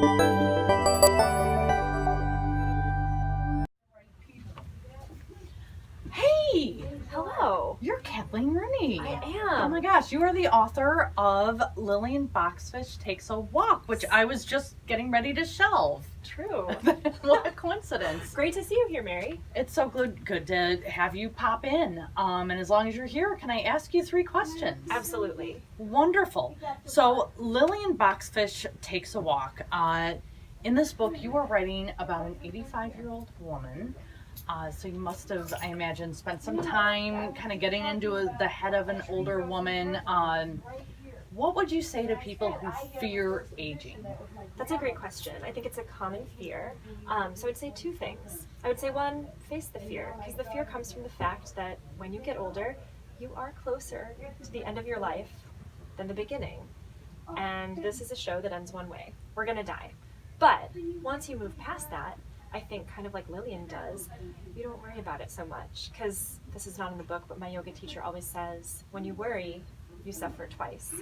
Hey! Hello. You're Kathleen Rooney. I Oh am. my gosh, you are the author of Lillian Boxfish Takes a Walk, which I was just getting ready to shelve. True. What a coincidence. Great to see you here, Mary. It's so good to have you pop in. And as long as you're here, can I ask you 3 questions? Absolutely. Wonderful. So Lillian Boxfish Takes a Walk. In this book, you are writing about an 85-year-old woman. So you must have, I imagine, spent some time kind of getting into the head of an older woman. What would you say to people who fear aging? That's a great question. I think it's a common fear. So I'd say 2 things. I would say 1, face the fear, because the fear comes from the fact that when you get older, you are closer to the end of your life than the beginning. And this is a show that ends one way. We're gonna die. But once you move past that, I think kind of like Lillian does, you don't worry about it so much, because this is not in the book, but my yoga teacher always says, when you worry, you suffer twice.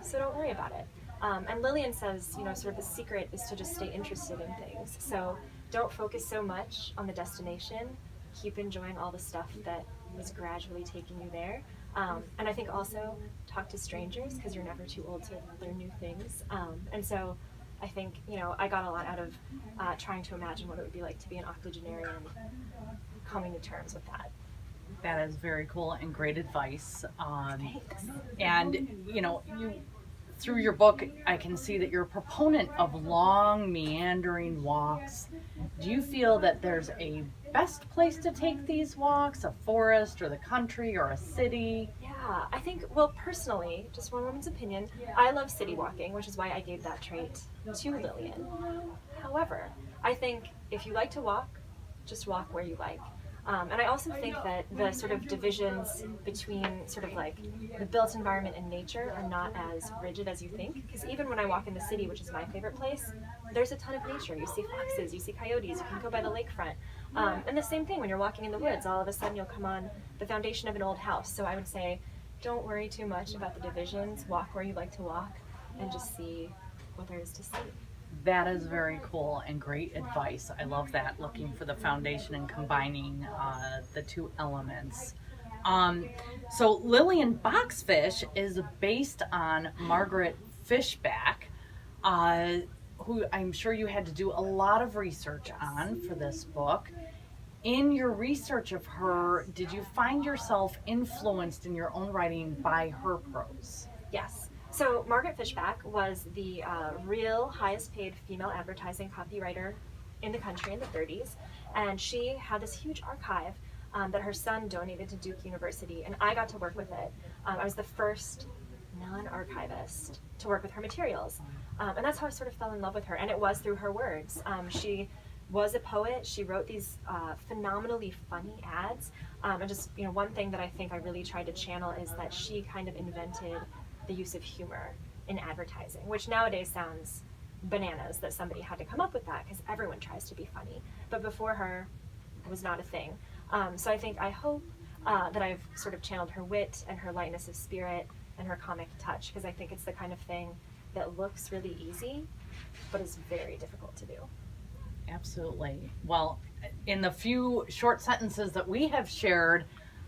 So don't worry about it. And Lillian says, sort of the secret is to just stay interested in things. So don't focus so much on the destination. Keep enjoying all the stuff that is gradually taking you there. And I think also talk to strangers, because you're never too old to learn new things. And so I think, I got a lot out of trying to imagine what it would be like to be an octogenarian, coming to terms with that. That is very cool and great advice. Thanks. And, you through your book, I can see that you're a proponent of long, meandering walks. Do you feel that there's a best place to take these walks, a forest or the country or a city? Yeah, I think, well, personally, just one woman's opinion, I love city walking, which is why I gave that trait to Lillian. However, I think if you like to walk, just walk where you like. And I also think that the sort of divisions between sort of like the built environment and nature are not as rigid as you think. Because even when I walk in the city, which is my favorite place, there's a ton of nature. You see foxes, you see coyotes, you can go by the lakefront. And the same thing when you're walking in the woods, all of a sudden you'll come on the foundation of an old house. So I would say, don't worry too much about the divisions, walk where you like to walk, and just see what there is to see. That is very cool and great advice. I love that, looking for the foundation and combining the 2 elements. So Lillian Boxfish is based on Margaret Fishback, who I'm sure you had to do a lot of research on for this book. In your research of her, did you find yourself influenced in your own writing by her prose? Yes. So Margaret Fishback was the real highest paid female advertising copywriter in the country in the 30s. And she had this huge archive that her son donated to Duke University, and I got to work with it. I was the first non-archivist to work with her materials. And that's how I sort of fell in love with her, and it was through her words. She was a poet. She wrote these phenomenally funny ads. And just, one thing that I think I really tried to channel is that she kind of invented the use of humor in advertising, which nowadays sounds bananas that somebody had to come up with that, because everyone tries to be funny. But before her, it was not a thing. So I hope that I've sort of channeled her wit and her lightness of spirit and her comic touch, because I think it's the kind of thing that looks really easy, but is very difficult to do. Absolutely. Well, in the few short sentences that we have shared,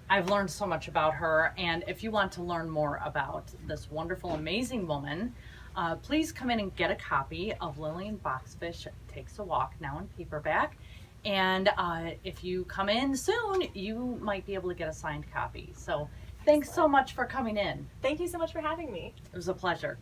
I've learned so much about her. And if you want to learn more about this wonderful, amazing woman, please come in and get a copy of Lillian Boxfish Takes a Walk, now in paperback. And if you come in soon, you might be able to get a signed copy. So thanks so much for coming in. Thank you so much for having me. It was a pleasure.